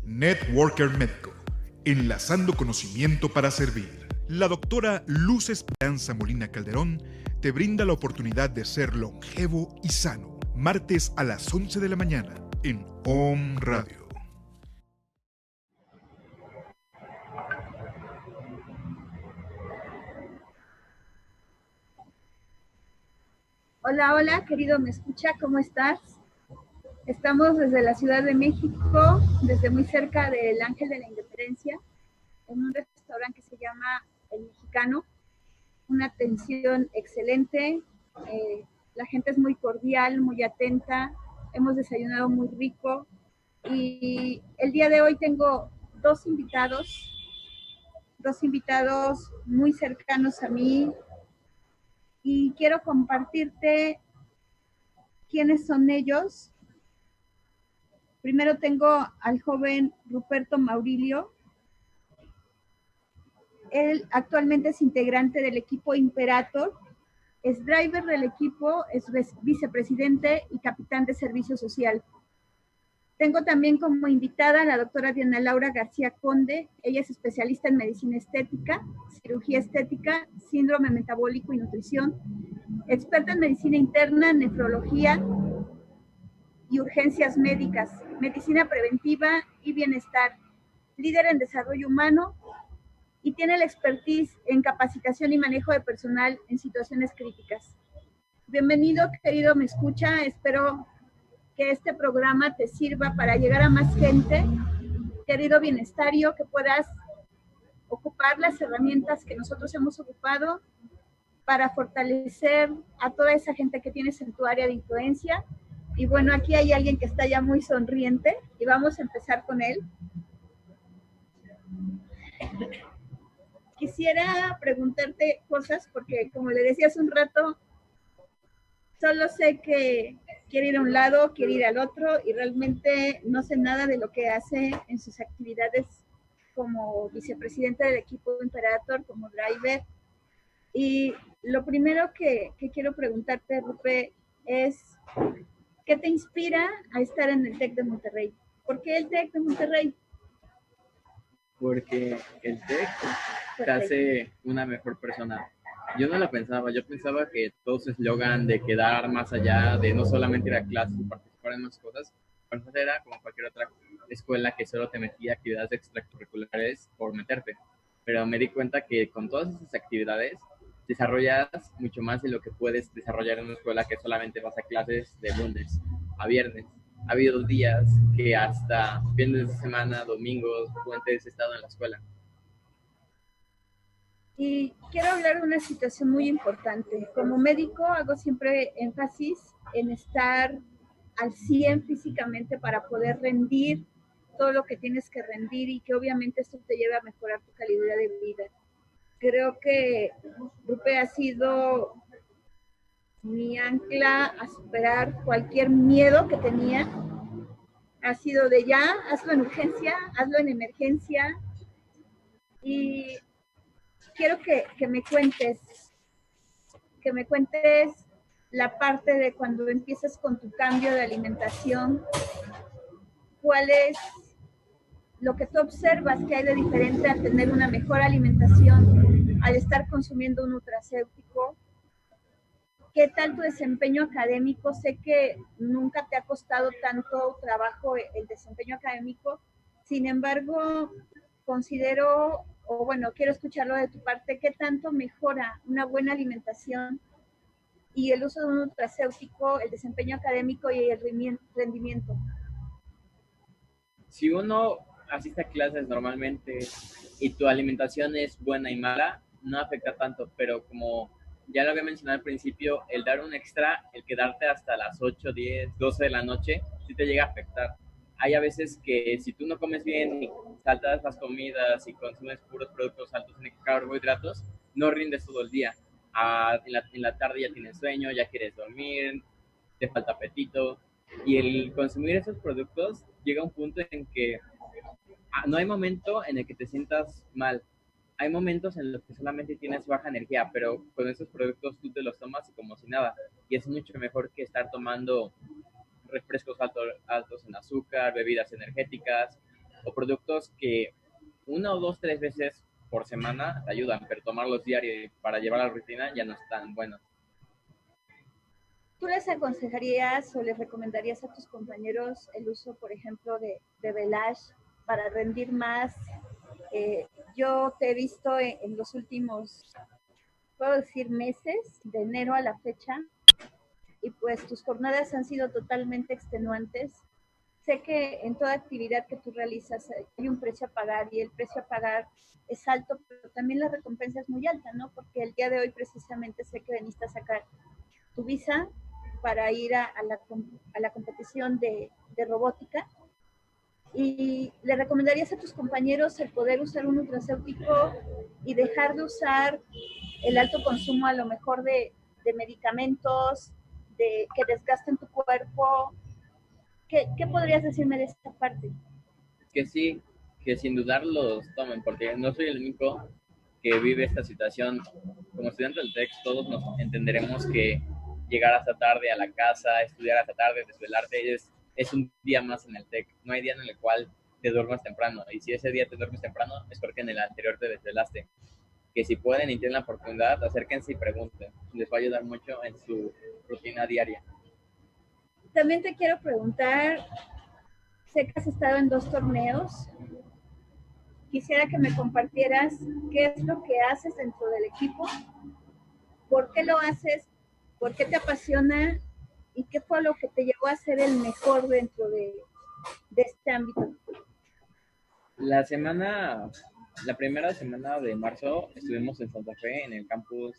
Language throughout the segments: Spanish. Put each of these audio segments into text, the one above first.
Networker Médico, enlazando conocimiento para servir. La doctora Luz Esperanza Molina Calderón te brinda la oportunidad de ser longevo y sano. Martes a las 11 de la mañana en OM Radio. Hola, hola, querido ¿me escucha? ¿Cómo estás? Estamos desde la Ciudad de México, desde muy cerca del Ángel de la Independencia, en un restaurante que se llama El Mexicano. Una atención excelente, la gente es muy cordial, muy atenta, hemos desayunado muy rico y el día de hoy tengo dos invitados muy cercanos a mí y quiero compartirte quiénes son ellos. Primero tengo al joven Ruperto Maurilio. Él actualmente es integrante del equipo Imperator, es driver del equipo, es vicepresidente y capitán de servicio social. Tengo también como invitada a la doctora Diana Laura García Conde. Ella es especialista en medicina estética, cirugía estética, síndrome metabólico y nutrición, experta en medicina interna, nefrología y urgencias médicas, medicina preventiva y bienestar, líder en desarrollo humano y tiene la expertise en capacitación y manejo de personal en situaciones críticas. Bienvenido, querido ¿me escucha? Espero que este programa te sirva para llegar a más gente. Querido bienestario, que puedas ocupar las herramientas que nosotros hemos ocupado para fortalecer a toda esa gente que tienes en tu área de influencia. Y bueno, aquí hay alguien que está ya muy sonriente y vamos a empezar con él. Quisiera preguntarte cosas porque, como le decía hace un rato, solo sé que quiere ir a un lado, quiere ir al otro y realmente no sé nada de lo que hace en sus actividades como vicepresidente del equipo Imperator, como driver. Y lo primero que quiero preguntarte, Rupe, es ¿qué te inspira a estar en el TEC de Monterrey? ¿Por qué el TEC de Monterrey? Porque el TEC te hace una mejor persona. Yo no lo pensaba, yo pensaba que todo su eslogan de quedar más allá, de no solamente ir a clases y participar en más cosas, pues era como cualquier otra escuela que solo te metía actividades extracurriculares por meterte. Pero me di cuenta que con todas esas actividades desarrollas mucho más de lo que puedes desarrollar en una escuela que solamente vas a clases de lunes a viernes. Ha habido días que hasta fines de semana, domingos, puentes he estado en la escuela. Y quiero hablar de una situación muy importante. Como médico hago siempre énfasis en estar al 100 físicamente para poder rendir todo lo que tienes que rendir y que obviamente esto te lleva a mejorar tu calidad de vida. Creo que Rupe ha sido mi ancla a superar cualquier miedo que tenía. Ha sido de ya, hazlo en urgencia, hazlo en emergencia. Y quiero que me cuentes la parte de cuando empiezas con tu cambio de alimentación, cuál es lo que tú observas que hay de diferente al tener una mejor alimentación, al estar consumiendo un nutracéutico. ¿Qué tal tu desempeño académico? Sé que nunca te ha costado tanto trabajo el desempeño académico, sin embargo, considero, o bueno, quiero escucharlo de tu parte, ¿qué tanto mejora una buena alimentación y el uso de un nutracéutico, el desempeño académico y el rendimiento? Si uno asiste a clases normalmente y tu alimentación es buena y mala, no afecta tanto, pero como ya lo había mencionado al principio, el dar un extra, el quedarte hasta las 8, 10, 12 de la noche, sí te llega a afectar. Hay a veces que si tú no comes bien y saltas las comidas y consumes puros productos altos en carbohidratos, no rindes todo el día. En la tarde ya tienes sueño, ya quieres dormir, te falta apetito. Y el consumir esos productos llega a un punto en que no hay momento en el que te sientas mal. Hay momentos en los que solamente tienes baja energía, pero con esos productos tú te los tomas y como si nada. Y es mucho mejor que estar tomando refrescos altos en azúcar, bebidas energéticas o productos que una o dos, tres veces por semana te ayudan, pero tomarlos diario para llevar la rutina ya no es tan bueno. ¿Tú les aconsejarías o les recomendarías a tus compañeros el uso, por ejemplo, de Velage para rendir más? Yo te he visto en los últimos, puedo decir, meses, de enero a la fecha, y pues tus jornadas han sido totalmente extenuantes. Sé que en toda actividad que tú realizas hay un precio a pagar y el precio a pagar es alto, pero también la recompensa es muy alta, ¿no? Porque el día de hoy precisamente sé que veniste a sacar tu visa para ir a la competición de robótica. ¿Y le recomendarías a tus compañeros el poder usar un nutracéutico y dejar de usar el alto consumo a lo mejor de medicamentos, que desgasten tu cuerpo? ¿Qué podrías decirme de esta parte? Que sí, que sin dudar los tomen, porque no soy el único que vive esta situación. Como estudiante del TEC, todos nos entenderemos que llegar hasta tarde a la casa, estudiar hasta tarde, desvelarte, es un día más en el TEC. No hay día en el cual te duermas temprano. Y si ese día te duermes temprano, es porque en el anterior te desvelaste. Que si pueden y tienen la oportunidad, acérquense y pregunten. Les va a ayudar mucho en su rutina diaria. También te quiero preguntar, sé que has estado en 2 torneos. Quisiera que me compartieras qué es lo que haces dentro del equipo, por qué lo haces, por qué te apasiona y qué fue lo que te llevó a ser el mejor dentro de este ámbito. La primera semana de marzo estuvimos en Santa Fe, en el campus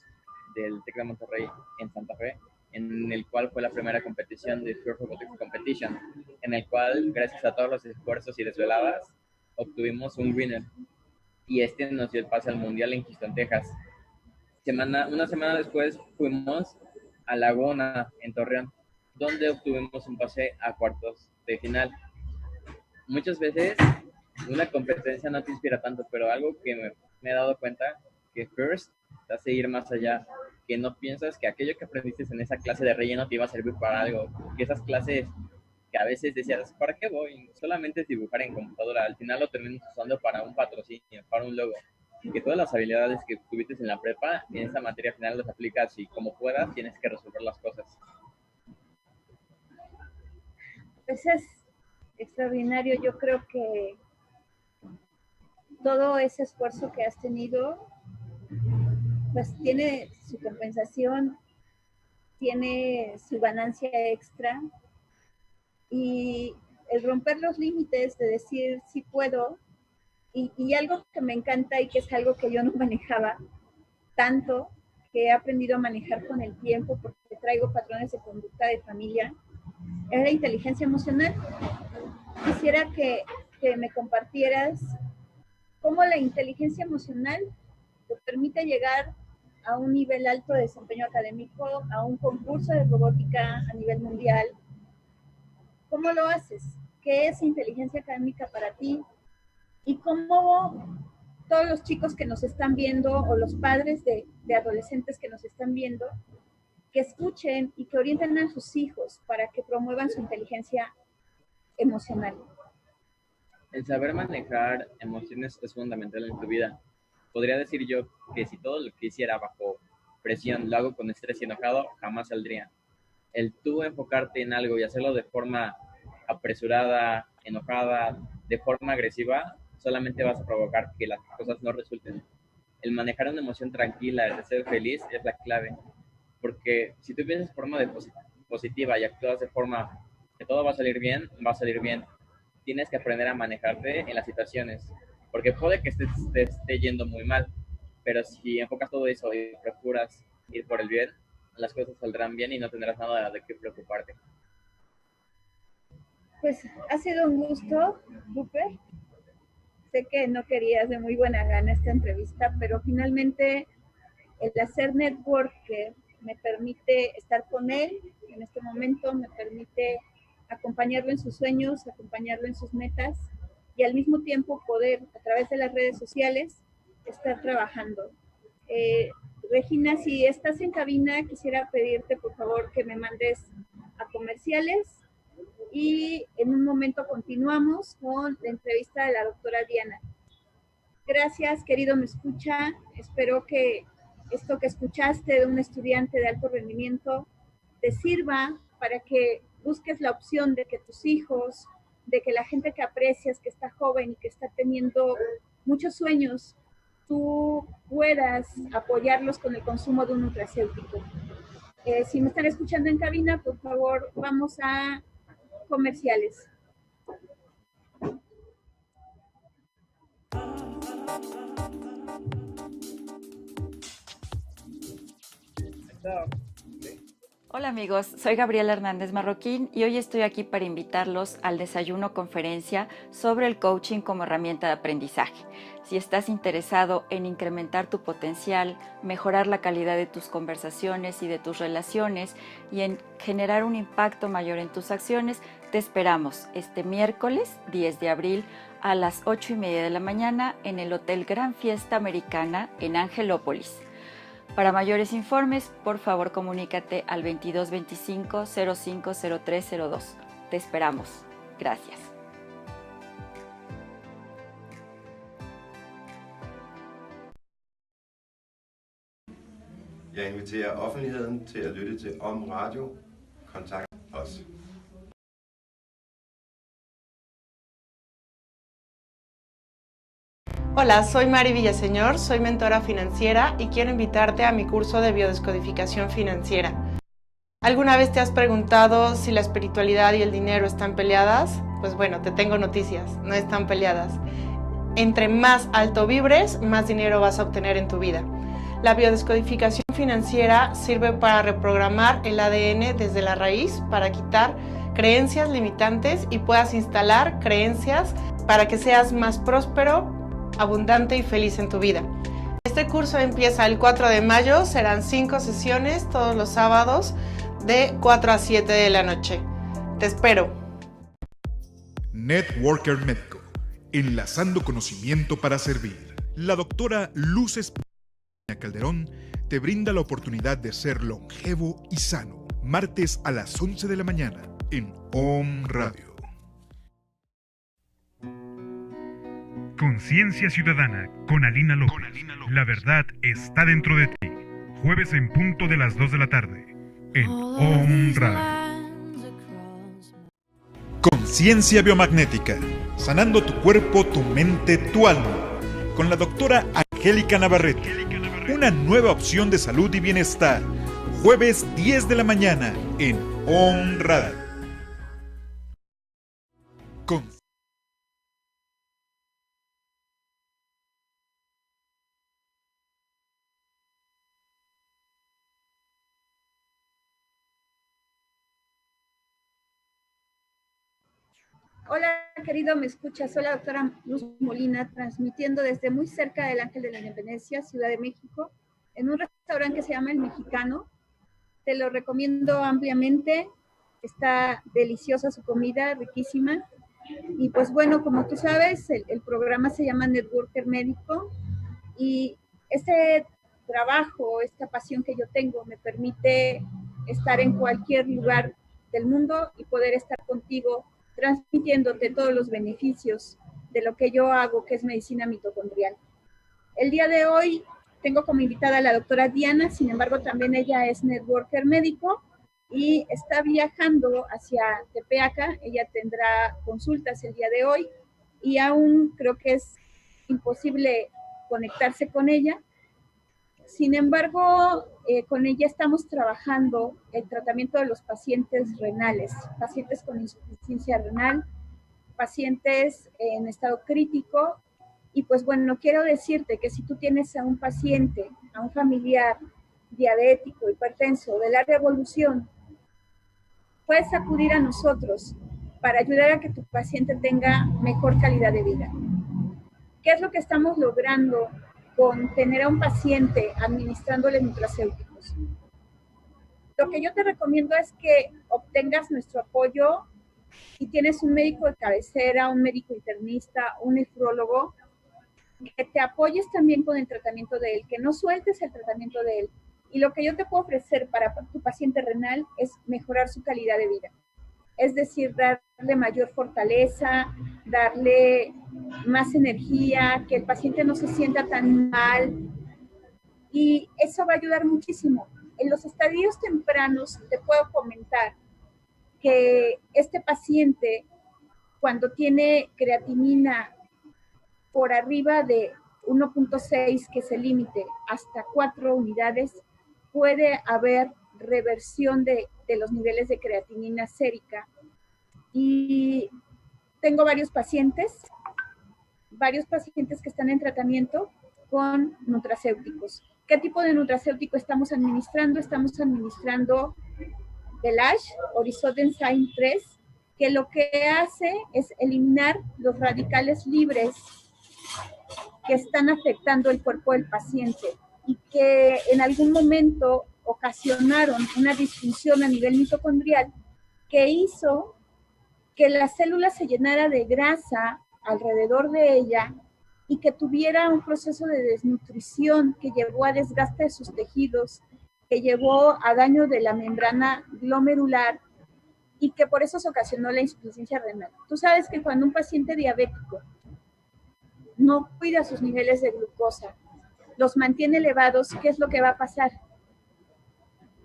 del TEC de Monterrey en Santa Fe, en el cual fue la primera competición de Pure Robotics Competition, en el cual, gracias a todos los esfuerzos y desveladas, obtuvimos un winner. Y este nos dio el pase al Mundial en Houston, Texas. Una semana después fuimos a Laguna, en Torreón, donde obtuvimos un pase a cuartos de final. Muchas veces una competencia no te inspira tanto, pero algo que me he dado cuenta que First te hace ir más allá, que no piensas que aquello que aprendiste en esa clase de relleno te iba a servir para algo, que esas clases que a veces decías, ¿para qué voy? Solamente es dibujar en computadora, al final lo terminas usando para un patrocinio, para un logo, que todas las habilidades que tuviste en la prepa, en esta materia final las aplicas y como puedas tienes que resolver las cosas. Pues es extraordinario. Yo creo que todo ese esfuerzo que has tenido, pues tiene su compensación, tiene su ganancia extra, y el romper los límites de decir sí puedo, y algo que me encanta y que es algo que yo no manejaba tanto, que he aprendido a manejar con el tiempo porque traigo patrones de conducta de familia, es la inteligencia emocional. Quisiera que me compartieras cómo la inteligencia emocional te permite llegar a un nivel alto de desempeño académico, a un concurso de robótica a nivel mundial. ¿Cómo lo haces? ¿Qué es inteligencia académica para ti? Y cómo todos los chicos que nos están viendo o los padres de adolescentes que nos están viendo, que escuchen y que orienten a sus hijos para que promuevan su inteligencia emocional. El saber manejar emociones es fundamental en tu vida. Podría decir yo que si todo lo que hiciera bajo presión lo hago con estrés y enojado, jamás saldría. El tú enfocarte en algo y hacerlo de forma apresurada, enojada, de forma agresiva, solamente vas a provocar que las cosas no resulten. El manejar una emoción tranquila, el de ser feliz, es la clave. Porque si tú piensas de forma positiva y actúas de forma que todo va a salir bien, va a salir bien. Tienes que aprender a manejarte en las situaciones. Porque puede que te esté yendo muy mal, pero si enfocas todo eso y procuras ir por el bien, las cosas saldrán bien y no tendrás nada de qué preocuparte. Pues ha sido un gusto, Rupert. Sé que no querías de muy buena gana esta entrevista, pero finalmente el hacer network que me permite estar con él en este momento, me permite acompañarlo en sus sueños, acompañarlo en sus metas y al mismo tiempo poder a través de las redes sociales estar trabajando. Regina, si estás en cabina, quisiera pedirte por favor que me mandes a comerciales y en un momento continuamos con la entrevista de la doctora Diana. Gracias, querido Me Escucha. Espero que esto que escuchaste de un estudiante de alto rendimiento te sirva para que busques la opción de que tus hijos, de que la gente que aprecias, que está joven y que está teniendo muchos sueños, tú puedas apoyarlos con el consumo de un nutracéutico. Si me están escuchando en cabina, por favor, vamos a comerciales. Hola amigos, soy Gabriela Hernández Marroquín y hoy estoy aquí para invitarlos al desayuno conferencia sobre el coaching como herramienta de aprendizaje. Si estás interesado en incrementar tu potencial, mejorar la calidad de tus conversaciones y de tus relaciones y en generar un impacto mayor en tus acciones, te esperamos este miércoles 10 de abril a las 8:30 de la mañana en el Hotel Gran Fiesta Americana en Angelópolis. Para mayores informes, por favor comunícate al 2225-050302. Te esperamos. Gracias. Jeg inviterer offentligheden til at lytte til Om Radio. Kontakt os. Hola, soy Mari Villaseñor, soy mentora financiera y quiero invitarte a mi curso de biodescodificación financiera. ¿Alguna vez te has preguntado si la espiritualidad y el dinero están peleadas? Pues bueno, te tengo noticias, no están peleadas. Entre más alto vibres, más dinero vas a obtener en tu vida. La biodescodificación financiera sirve para reprogramar el ADN desde la raíz, para quitar creencias limitantes y puedas instalar creencias para que seas más próspero, abundante y feliz en tu vida. Este curso empieza el 4 de mayo, serán 5 sesiones todos los sábados de 4 a 7 de la noche. Te espero. Networker Médico, enlazando conocimiento para servir. La doctora Luz Esperanza Calderón te brinda la oportunidad de ser longevo y sano. Martes a las 11 de la mañana en Om Radio. Conciencia Ciudadana con Alina López. La verdad está dentro de ti. Jueves en punto de las 2 de la tarde en Om Radio. Conciencia biomagnética, sanando tu cuerpo, tu mente, tu alma. Con la doctora Angélica Navarrete. Una nueva opción de salud y bienestar. Jueves 10 de la mañana en Om Radio. Hola, querido, ¿me escuchas? Soy la doctora Luz Molina, transmitiendo desde muy cerca del Ángel de la Independencia, Ciudad de México, en un restaurante que se llama El Mexicano. Te lo recomiendo ampliamente, está deliciosa su comida, riquísima. Y pues bueno, como tú sabes, el programa se llama Networker Médico y este trabajo, esta pasión que yo tengo me permite estar en cualquier lugar del mundo y poder estar contigo transmitiéndote todos los beneficios de lo que yo hago, que es medicina mitocondrial. El día de hoy tengo como invitada a la doctora Diana, sin embargo también ella es networker médico y está viajando hacia Tepeaca. Ella tendrá consultas el día de hoy y aún creo que es imposible conectarse con ella. Sin embargo, con ella estamos trabajando el tratamiento de los pacientes renales, pacientes con insuficiencia renal, pacientes en estado crítico. Y pues bueno, quiero decirte que si tú tienes a un paciente, a un familiar diabético, hipertenso, de larga evolución, puedes acudir a nosotros para ayudar a que tu paciente tenga mejor calidad de vida. ¿Qué es lo que estamos logrando con tener a un paciente administrándole nutracéuticos? Lo que yo te recomiendo es que obtengas nuestro apoyo si tienes un médico de cabecera, un médico internista, un nefrólogo, que te apoyes también con el tratamiento de él, que no sueltes el tratamiento de él. Y lo que yo te puedo ofrecer para tu paciente renal es mejorar su calidad de vida. es decir, darle mayor fortaleza, darle más energía, que el paciente no se sienta tan mal, y eso va a ayudar muchísimo. En los estadios tempranos te puedo comentar que este paciente, cuando tiene creatinina por arriba de 1.6, que es el límite, hasta 4 unidades, puede haber reversión de los niveles de creatinina sérica. Y tengo varios pacientes que están en tratamiento con nutracéuticos. ¿Qué tipo de nutracéutico estamos administrando? Estamos administrando Delage, Orisodenzyme 3, que lo que hace es eliminar los radicales libres que están afectando el cuerpo del paciente y que en algún momento ocasionaron una disfunción a nivel mitocondrial que hizo que la célula se llenara de grasa alrededor de ella y que tuviera un proceso de desnutrición que llevó a desgaste de sus tejidos, que llevó a daño de la membrana glomerular y que por eso se ocasionó la insuficiencia renal. Tú sabes que cuando un paciente diabético no cuida sus niveles de glucosa, los mantiene elevados, ¿qué es lo que va a pasar?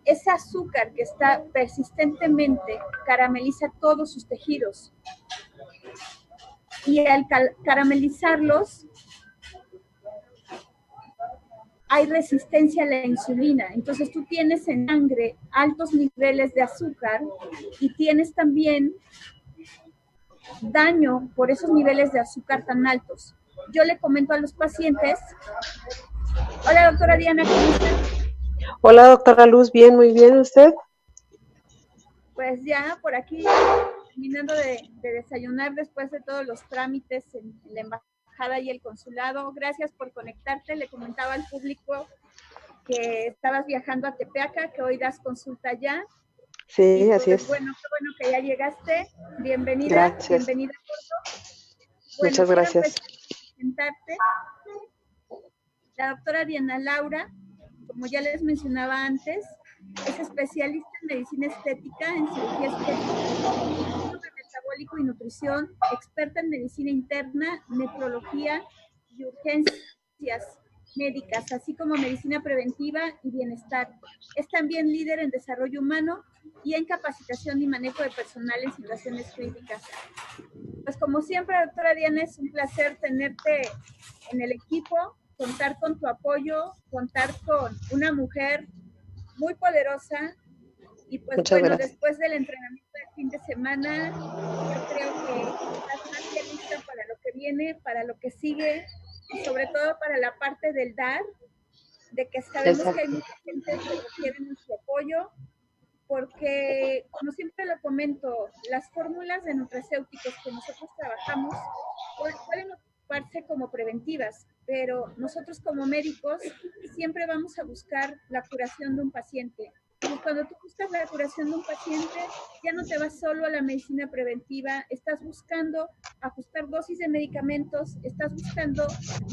Ese azúcar que está persistentemente carameliza todos sus tejidos. Y al caramelizarlos, hay resistencia a la insulina. Entonces tú tienes en sangre altos niveles de azúcar y tienes también daño por esos niveles de azúcar tan altos. Yo le comento a los pacientes, hola doctora Diana, ¿cómo está? Hola doctora Luz, bien, muy bien, ¿usted? Pues ya por aquí, terminando de desayunar después de todos los trámites en la embajada y el consulado. Gracias por conectarte. Le comentaba al público que estabas viajando a Tepeaca, que hoy das consulta ya. Sí, pues, así es. Bueno, qué bueno que ya llegaste. Bienvenida. Gracias. Bienvenida a bordo. Bueno, muchas gracias. Presentarte. La doctora Diana Laura, como ya les mencionaba antes, es especialista en medicina estética, en cirugía estética, metabólico y nutrición, experta en medicina interna, nefrología y urgencias médicas, así como medicina preventiva y bienestar. Es también líder en desarrollo humano y en capacitación y manejo de personal en situaciones críticas. Pues como siempre, doctora Diana, es un placer tenerte en el equipo, contar con tu apoyo, contar con una mujer muy poderosa y pues Muchas bueno, gracias. después del entrenamiento del fin de semana, yo creo que estás más que lista para lo que viene, para lo que sigue y sobre todo para la parte del dar, de que sabemos Exacto. que hay mucha gente que requiere nuestro apoyo, porque como siempre lo comento, las fórmulas de nutracéuticos que nosotros trabajamos pueden ocuparse como preventivas, pero nosotros como médicos siempre vamos a buscar la curación de un paciente. Y cuando tú buscas la curación de un paciente, ya no te vas solo a la medicina preventiva, estás buscando ajustar dosis de medicamentos, estás buscando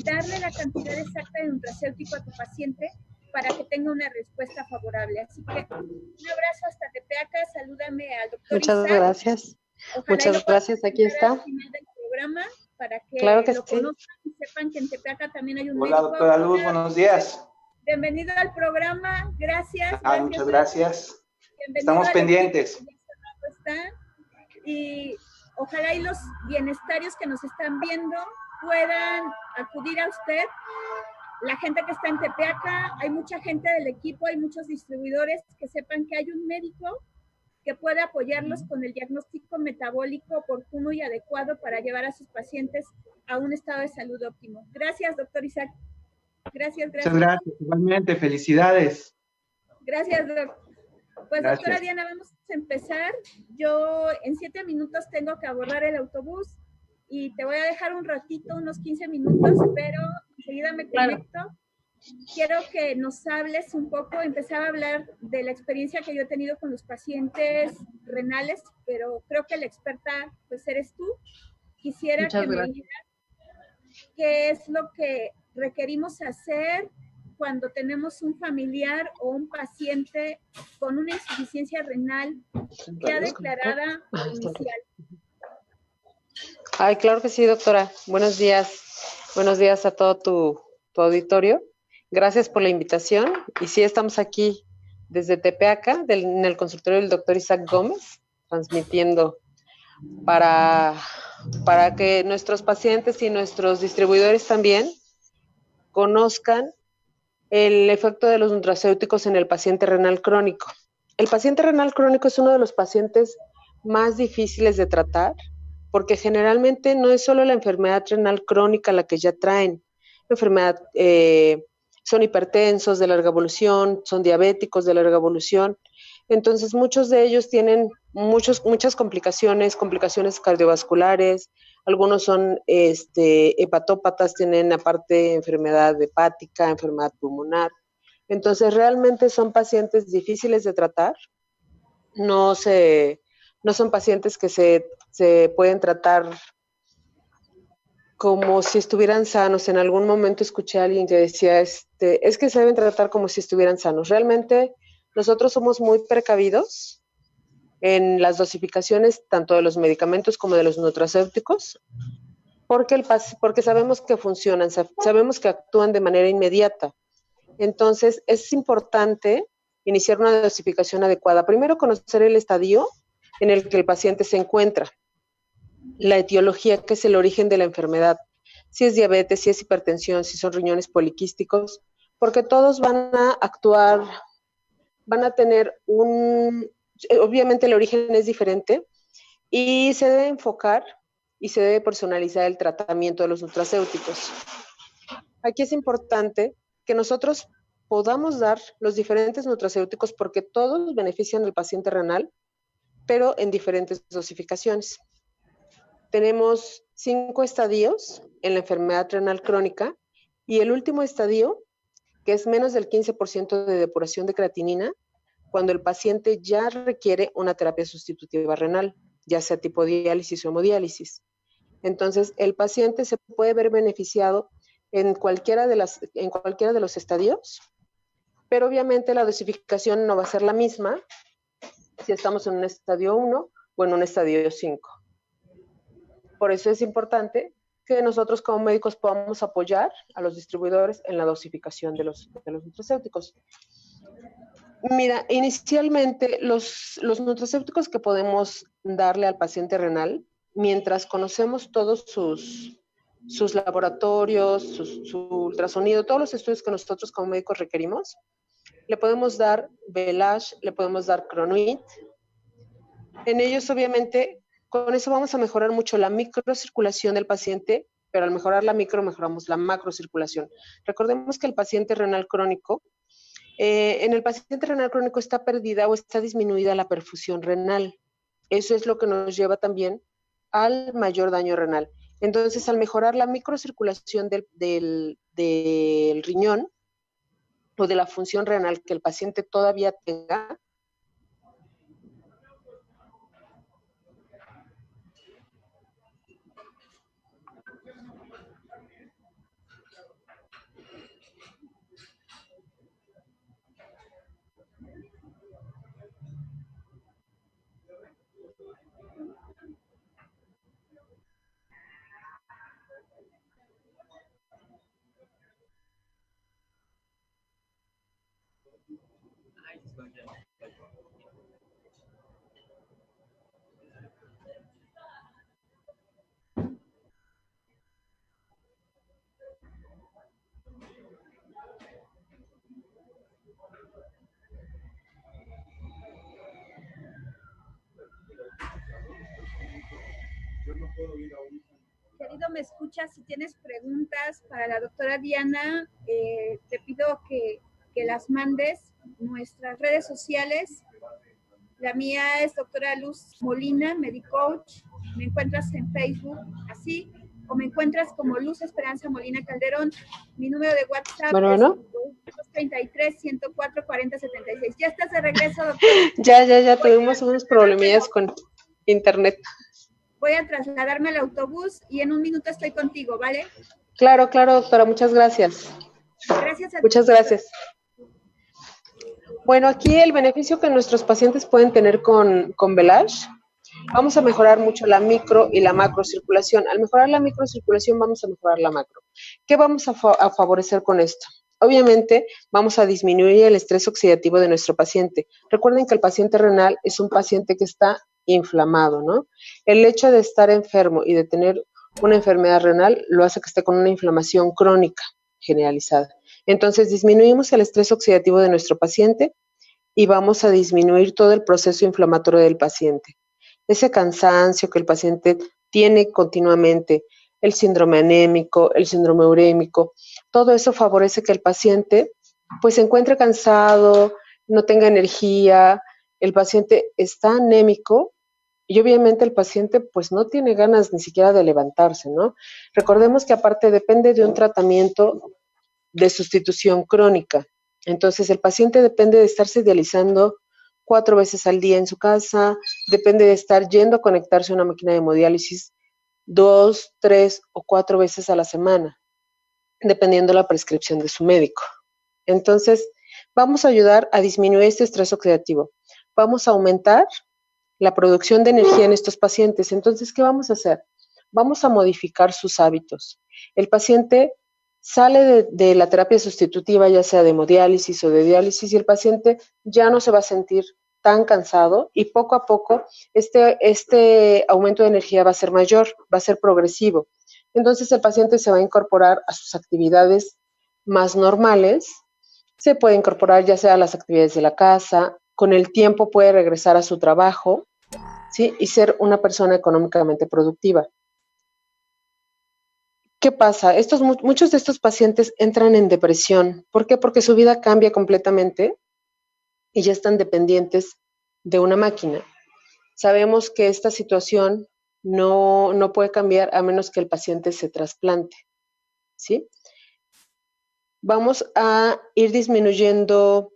darle la cantidad exacta de nutracéutico a tu paciente para que tenga una respuesta favorable. Así que un abrazo hasta Tepeaca, salúdame al doctor Muchas Isaac. gracias. Ojalá Muchas gracias, aquí está. al final del programa para que, claro que lo sí. conozcan y sepan que en Tepeaca también hay un Hola, médico. doctora Luz, buenos días. Bienvenido al programa, gracias. Muchas gracias. Bienvenido. Estamos pendientes. Y ojalá y los bienestarios que nos están viendo puedan acudir a usted. La gente que está en Tepeaca, hay mucha gente del equipo, hay muchos distribuidores que sepan que hay un médico que puede apoyarlos con el diagnóstico metabólico oportuno y adecuado para llevar a sus pacientes a un estado de salud óptimo. Gracias, doctor Isaac. Gracias. Muchas gracias, igualmente, felicidades. Gracias, doctor. Pues Gracias. Doctora Diana, vamos a empezar. Yo en 7 minutos tengo que abordar el autobús y te voy a dejar un ratito, unos 15 minutos, pero enseguida me conecto. Claro. Quiero que nos hables un poco, empezar a hablar de la experiencia que yo he tenido con los pacientes renales, pero creo que la experta pues eres tú. Quisiera que me digas qué es lo que requerimos hacer cuando tenemos un familiar o un paciente con una insuficiencia renal ya declarada o inicial. Ay, claro que sí, doctora. Buenos días. Buenos días a todo tu auditorio. Gracias por la invitación. Y sí, estamos aquí desde Tepeaca, en el consultorio del doctor Isaac Gómez, transmitiendo para que nuestros pacientes y nuestros distribuidores también conozcan el efecto de los nutracéuticos en el paciente renal crónico. El paciente renal crónico es uno de los pacientes más difíciles de tratar, porque generalmente no es solo la enfermedad renal crónica la que ya traen, son hipertensos de larga evolución, son diabéticos de larga evolución, entonces muchos de ellos tienen muchas complicaciones cardiovasculares, algunos son hepatópatas, tienen aparte enfermedad hepática, enfermedad pulmonar, entonces realmente son pacientes difíciles de tratar, no son pacientes que se pueden tratar como si estuvieran sanos. En algún momento escuché a alguien que decía, es que se deben tratar como si estuvieran sanos. Realmente nosotros somos muy precavidos en las dosificaciones tanto de los medicamentos como de los nutracéuticos, porque sabemos que funcionan, sabemos que actúan de manera inmediata. Entonces es importante iniciar una dosificación adecuada. Primero conocer el estadio en el que el paciente se encuentra, la etiología, que es el origen de la enfermedad, si es diabetes, si es hipertensión, si son riñones poliquísticos, porque todos van a actuar, van a tener obviamente el origen es diferente y se debe enfocar y se debe personalizar el tratamiento de los nutracéuticos. Aquí es importante que nosotros podamos dar los diferentes nutracéuticos porque todos benefician al paciente renal, pero en diferentes dosificaciones. Tenemos 5 estadios en la enfermedad renal crónica y el último estadio, que es menos del 15% de depuración de creatinina, cuando el paciente ya requiere una terapia sustitutiva renal, ya sea tipo diálisis o hemodiálisis. Entonces, el paciente se puede ver beneficiado en cualquiera de los estadios, pero obviamente la dosificación no va a ser la misma si estamos en un estadio 1 o en un estadio 5. Por eso es importante que nosotros como médicos podamos apoyar a los distribuidores en la dosificación de los nutracéuticos. Mira, inicialmente los nutracéuticos que podemos darle al paciente renal, mientras conocemos todos sus laboratorios, su ultrasonido, todos los estudios que nosotros como médicos requerimos, le podemos dar Velage, le podemos dar Cronuit. En ellos, obviamente, con eso vamos a mejorar mucho la microcirculación del paciente, pero al mejorar la micro, mejoramos la macrocirculación. Recordemos que el paciente renal crónico, en el paciente renal crónico está perdida o está disminuida la perfusión renal. Eso es lo que nos lleva también al mayor daño renal. Entonces, al mejorar la microcirculación del riñón o de la función renal que el paciente todavía tenga, Querido, ¿me escuchas? Si tienes preguntas para la doctora Diana, te pido que las mandes nuestras redes sociales. La mía es doctora Luz Molina, Medicoach. Me encuentras en Facebook, así, o me encuentras como Luz Esperanza Molina Calderón. Mi número de WhatsApp es 233-104-4076. ¿Ya estás de regreso, doctora? Ya, tuvimos unos problemillas con internet. Voy a trasladarme al autobús y en un minuto estoy contigo, ¿vale? Claro, doctora, muchas gracias. Gracias a Muchas gracias. Bueno, aquí el beneficio que nuestros pacientes pueden tener con Velage, vamos a mejorar mucho la micro y la macrocirculación. Al mejorar la microcirculación, vamos a mejorar la macro. ¿Qué vamos a favorecer con esto? Obviamente, vamos a disminuir el estrés oxidativo de nuestro paciente. Recuerden que el paciente renal es un paciente que está inflamado, ¿no? El hecho de estar enfermo y de tener una enfermedad renal lo hace que esté con una inflamación crónica generalizada. Entonces, disminuimos el estrés oxidativo de nuestro paciente y vamos a disminuir todo el proceso inflamatorio del paciente. Ese cansancio que el paciente tiene continuamente, el síndrome anémico, el síndrome urémico, todo eso favorece que el paciente pues se encuentre cansado, no tenga energía, el paciente está anémico y obviamente el paciente pues no tiene ganas ni siquiera de levantarse, ¿no? Recordemos que aparte depende de un tratamiento de sustitución crónica. Entonces, el paciente depende de estarse dializando 4 veces al día en su casa, depende de estar yendo a conectarse a una máquina de hemodiálisis 2, 3 o 4 veces a la semana, dependiendo de la prescripción de su médico. Entonces, vamos a ayudar a disminuir este estrés oxidativo. Vamos a aumentar la producción de energía en estos pacientes. Entonces, ¿qué vamos a hacer? Vamos a modificar sus hábitos. El paciente sale de la terapia sustitutiva, ya sea de hemodiálisis o de diálisis, y el paciente ya no se va a sentir tan cansado y poco a poco este aumento de energía va a ser mayor, va a ser progresivo. Entonces el paciente se va a incorporar a sus actividades más normales, se puede incorporar ya sea a las actividades de la casa, con el tiempo puede regresar a su trabajo, ¿sí? Y ser una persona económicamente productiva. ¿Qué pasa? Muchos de estos pacientes entran en depresión. ¿Por qué? Porque su vida cambia completamente y ya están dependientes de una máquina. Sabemos que esta situación no puede cambiar a menos que el paciente se trasplante, ¿sí? Vamos a ir disminuyendo,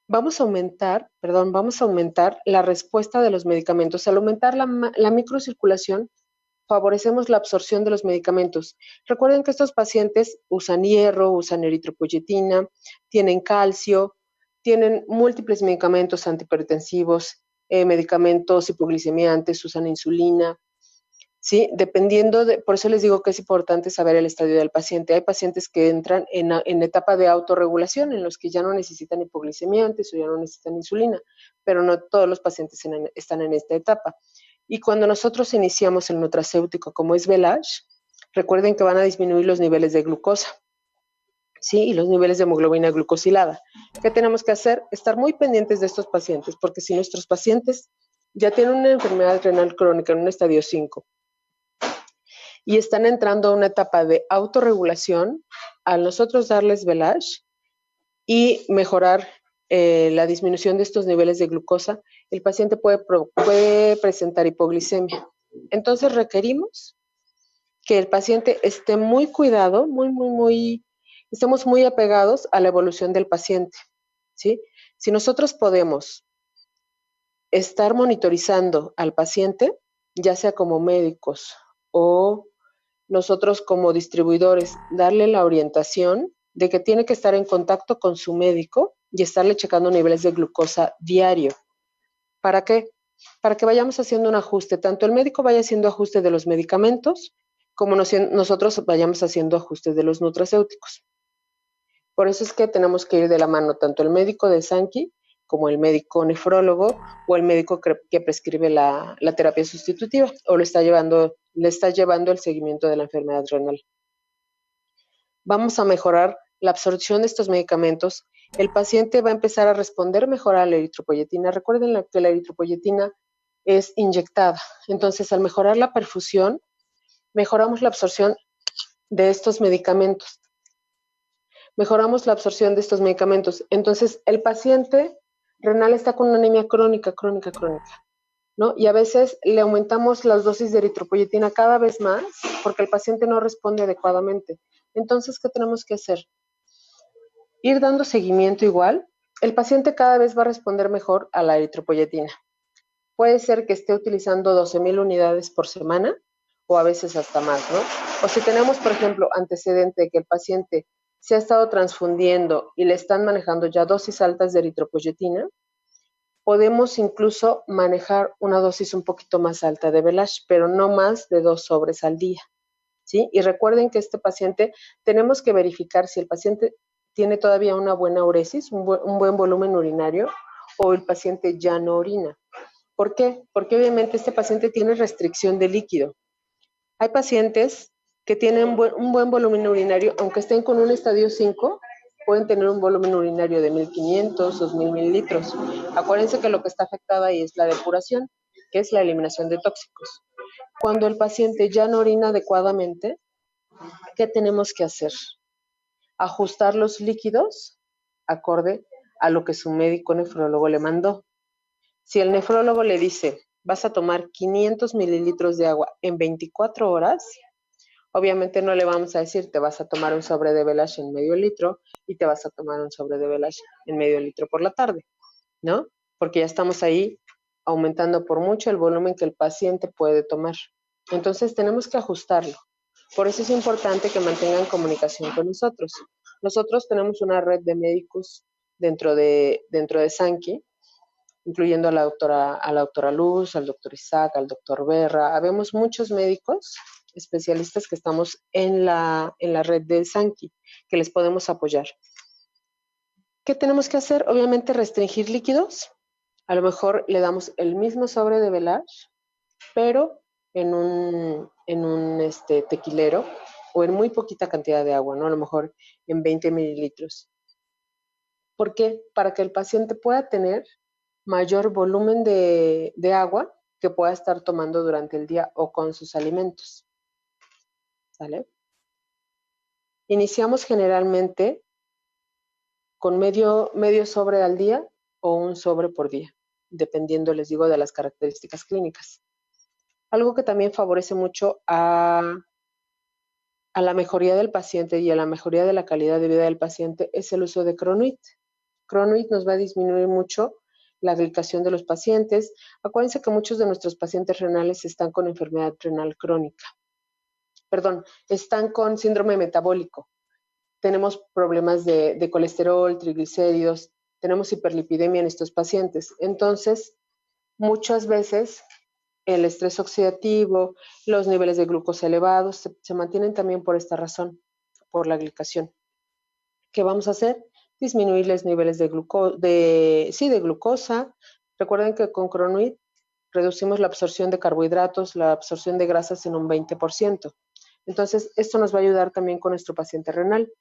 vamos a aumentar la respuesta de los medicamentos. Al aumentar la microcirculación, favorecemos la absorción de los medicamentos. Recuerden que estos pacientes usan hierro, usan eritropoyetina, tienen calcio, tienen múltiples medicamentos antihipertensivos, medicamentos hipoglicemiantes, usan insulina, ¿sí? Por eso les digo que es importante saber el estadio del paciente. Hay pacientes que entran en etapa de autorregulación, en los que ya no necesitan hipoglicemiantes o ya no necesitan insulina, pero no todos los pacientes están en esta etapa. Y cuando nosotros iniciamos el nutracéutico, como es Velage, recuerden que van a disminuir los niveles de glucosa, ¿sí? Y los niveles de hemoglobina glucosilada. ¿Qué tenemos que hacer? Estar muy pendientes de estos pacientes, porque si nuestros pacientes ya tienen una enfermedad renal crónica en un estadio 5 y están entrando a una etapa de autorregulación, al nosotros darles Velage y mejorar la disminución de estos niveles de glucosa, el paciente puede presentar hipoglicemia. Entonces requerimos que el paciente esté muy cuidado, estemos muy apegados a la evolución del paciente, ¿sí? Si nosotros podemos estar monitorizando al paciente, ya sea como médicos o nosotros como distribuidores, darle la orientación de que tiene que estar en contacto con su médico y estarle checando niveles de glucosa diario. ¿Para qué? Para que vayamos haciendo un ajuste, tanto el médico vaya haciendo ajuste de los medicamentos, como nosotros vayamos haciendo ajuste de los nutracéuticos. Por eso es que tenemos que ir de la mano tanto el médico de Sankey como el médico nefrólogo o el médico que prescribe la terapia sustitutiva o le está llevando el seguimiento de la enfermedad renal. Vamos a mejorar la absorción de estos medicamentos. El paciente va a empezar a responder mejor a la eritropoyetina. Recuerden que la eritropoyetina es inyectada. Entonces, al mejorar la perfusión, mejoramos la absorción de estos medicamentos. Entonces, el paciente renal está con una anemia crónica, ¿no? Y a veces le aumentamos las dosis de eritropoyetina cada vez más porque el paciente no responde adecuadamente. Entonces, ¿qué tenemos que hacer? Ir dando seguimiento igual. El paciente cada vez va a responder mejor a la eritropoyetina. Puede ser que esté utilizando 12,000 unidades por semana o a veces hasta más, ¿no? O si tenemos, por ejemplo, antecedente de que el paciente se ha estado transfundiendo y le están manejando ya dosis altas de eritropoyetina, podemos incluso manejar una dosis un poquito más alta de Velash, pero no más de 2 sobres al día, ¿sí? Y recuerden que este paciente, tenemos que verificar si el paciente tiene todavía una buena uresis, un buen volumen urinario, o el paciente ya no orina. ¿Por qué? Porque obviamente este paciente tiene restricción de líquido. Hay pacientes que tienen un buen volumen urinario, aunque estén con un estadio 5, pueden tener un volumen urinario de 1500, 2000 mililitros. Acuérdense que lo que está afectado ahí es la depuración, que es la eliminación de tóxicos. Cuando el paciente ya no orina adecuadamente, ¿qué tenemos que hacer? Ajustar los líquidos acorde a lo que su médico nefrólogo le mandó. Si el nefrólogo le dice, vas a tomar 500 mililitros de agua en 24 horas, obviamente no le vamos a decir, te vas a tomar un sobre de Velash en medio litro y te vas a tomar un sobre de Velash en medio litro por la tarde, ¿no? Porque ya estamos ahí aumentando por mucho el volumen que el paciente puede tomar. Entonces tenemos que ajustarlo. Por eso es importante que mantengan comunicación con nosotros. Nosotros tenemos una red de médicos dentro de Sankey, incluyendo a la doctora Luz, al doctor Isaac, al doctor Berra. Habemos muchos médicos especialistas que estamos en la red de Sankey, que les podemos apoyar. ¿Qué tenemos que hacer? Obviamente restringir líquidos. A lo mejor le damos el mismo sobre de Velash, pero en un tequilero o en muy poquita cantidad de agua, ¿no? A lo mejor en 20 mililitros. ¿Por qué? Para que el paciente pueda tener mayor volumen de agua que pueda estar tomando durante el día o con sus alimentos. ¿Sale? Iniciamos generalmente con medio sobre al día o un sobre por día, dependiendo, les digo, de las características clínicas. Algo que también favorece mucho a la mejoría del paciente y a la mejoría de la calidad de vida del paciente es el uso de Cronuit. Cronuit nos va a disminuir mucho la glicación de los pacientes. Acuérdense que muchos de nuestros pacientes renales están con enfermedad renal crónica. Perdón, están con síndrome metabólico. Tenemos problemas de colesterol, triglicéridos, tenemos hiperlipidemia en estos pacientes. Entonces, muchas veces el estrés oxidativo, los niveles de glucosa elevados se mantienen también por esta razón, por la glicación. ¿Qué vamos a hacer? Disminuir los niveles de glucosa. Recuerden que con Cronuit reducimos la absorción de carbohidratos, la absorción de grasas en un 20%. Entonces, esto nos va a ayudar también con nuestro paciente renal.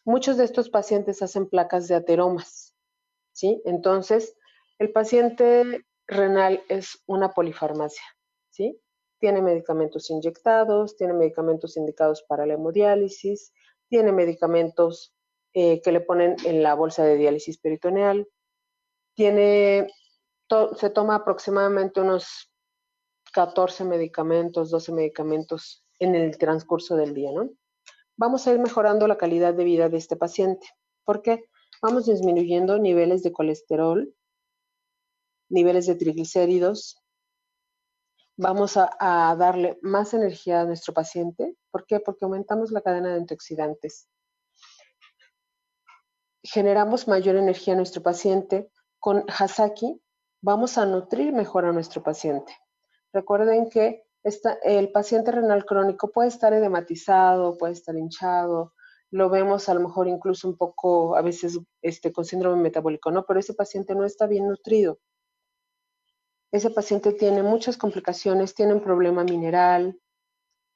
Muchos de estos pacientes hacen placas de ateromas, ¿sí? Entonces, el paciente renal es una polifarmacia, ¿sí? Tiene medicamentos inyectados, tiene medicamentos indicados para la hemodiálisis, tiene medicamentos que le ponen en la bolsa de diálisis peritoneal, se toma aproximadamente unos 14 medicamentos, 12 medicamentos en el transcurso del día, ¿no? Vamos a ir mejorando la calidad de vida de este paciente. ¿Por qué? Vamos disminuyendo niveles de colesterol, niveles de triglicéridos. Vamos a darle más energía a nuestro paciente. ¿Por qué? Porque aumentamos la cadena de antioxidantes. Generamos mayor energía a nuestro paciente. Con Hasaki vamos a nutrir mejor a nuestro paciente. Recuerden que el paciente renal crónico puede estar edematizado, puede estar hinchado, lo vemos a lo mejor incluso un poco a veces con síndrome metabólico, ¿no? Pero ese paciente no está bien nutrido. Ese paciente tiene muchas complicaciones, tiene un problema mineral,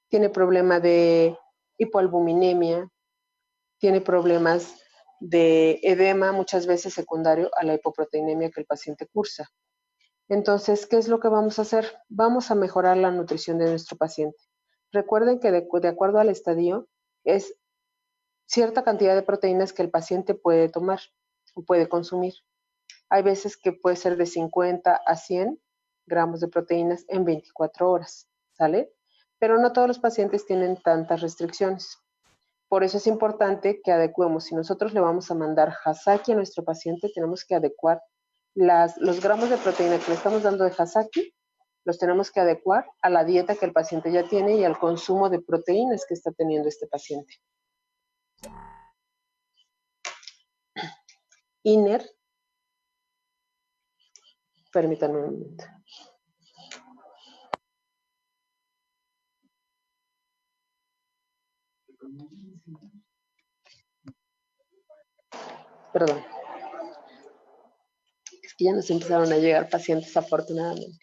tiene problema de hipoalbuminemia, tiene problemas de edema, muchas veces secundario a la hipoproteinemia que el paciente cursa. Entonces, ¿qué es lo que vamos a hacer? Vamos a mejorar la nutrición de nuestro paciente. Recuerden que de acuerdo al estadio, es cierta cantidad de proteínas que el paciente puede tomar o puede consumir. Hay veces que puede ser de 50 a 100 gramos de proteínas en 24 horas, ¿sale? Pero no todos los pacientes tienen tantas restricciones. Por eso es importante que adecuemos. Si nosotros le vamos a mandar Hasaki a nuestro paciente, tenemos que adecuar los gramos de proteína que le estamos dando de Hasaki, los tenemos que adecuar a la dieta que el paciente ya tiene y al consumo de proteínas que está teniendo este paciente. INER. Permítanme un momento. Perdón. Es que ya nos empezaron a llegar pacientes, afortunadamente.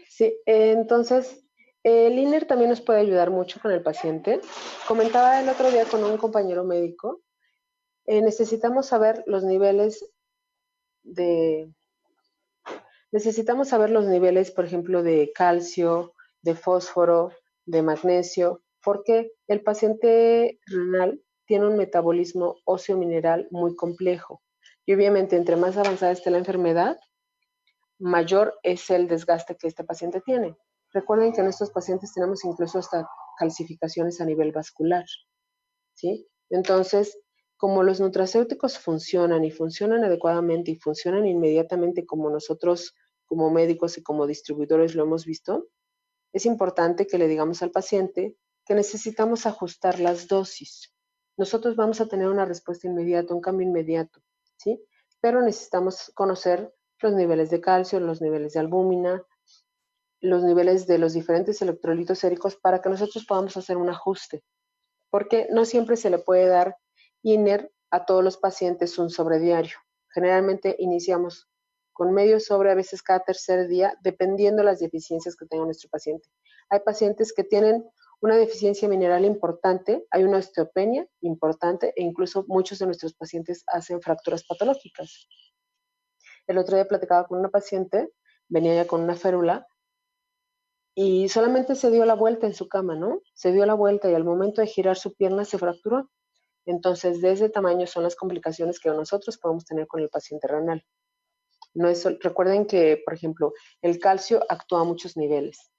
Sí, entonces, el INER también nos puede ayudar mucho con el paciente. Comentaba el otro día con un compañero médico, necesitamos saber los niveles, por ejemplo, de calcio, de fósforo, de magnesio, porque el paciente renal tiene un metabolismo óseo mineral muy complejo. Y obviamente, entre más avanzada esté la enfermedad, mayor es el desgaste que este paciente tiene. Recuerden que en estos pacientes tenemos incluso hasta calcificaciones a nivel vascular, ¿sí? Entonces, como los nutracéuticos funcionan y funcionan adecuadamente y funcionan inmediatamente como nosotros como médicos y como distribuidores lo hemos visto, es importante que le digamos al paciente que necesitamos ajustar las dosis. Nosotros vamos a tener una respuesta inmediata, un cambio inmediato, ¿sí? Pero necesitamos conocer los niveles de calcio, los niveles de albúmina, los niveles de los diferentes electrolitos séricos para que nosotros podamos hacer un ajuste. Porque no siempre se le puede dar INER a todos los pacientes un sobre diario. Generalmente iniciamos con medio sobre, a veces cada tercer día, dependiendo de las deficiencias que tenga nuestro paciente. Hay pacientes que tienen una deficiencia mineral importante, hay una osteopenia importante e incluso muchos de nuestros pacientes hacen fracturas patológicas. El otro día platicaba con una paciente, venía ya con una férula y solamente se dio la vuelta en su cama, ¿no? Se dio la vuelta y al momento de girar su pierna se fracturó. Entonces, de ese tamaño son las complicaciones que nosotros podemos tener con el paciente renal. No es, recuerden que, por ejemplo, el calcio actúa a muchos niveles,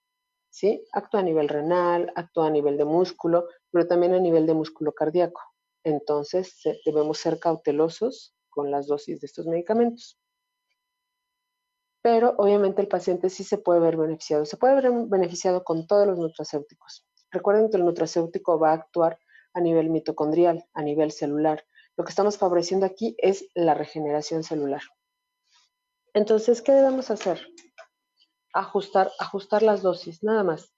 ¿sí? Actúa a nivel renal, actúa a nivel de músculo, pero también a nivel de músculo cardíaco. Entonces, debemos ser cautelosos con las dosis de estos medicamentos. Pero obviamente el paciente sí se puede ver beneficiado. Se puede ver beneficiado con todos los nutracéuticos. Recuerden que el nutracéutico va a actuar a nivel mitocondrial, a nivel celular. Lo que estamos favoreciendo aquí es la regeneración celular. Entonces, ¿qué debemos hacer? Ajustar las dosis, nada más.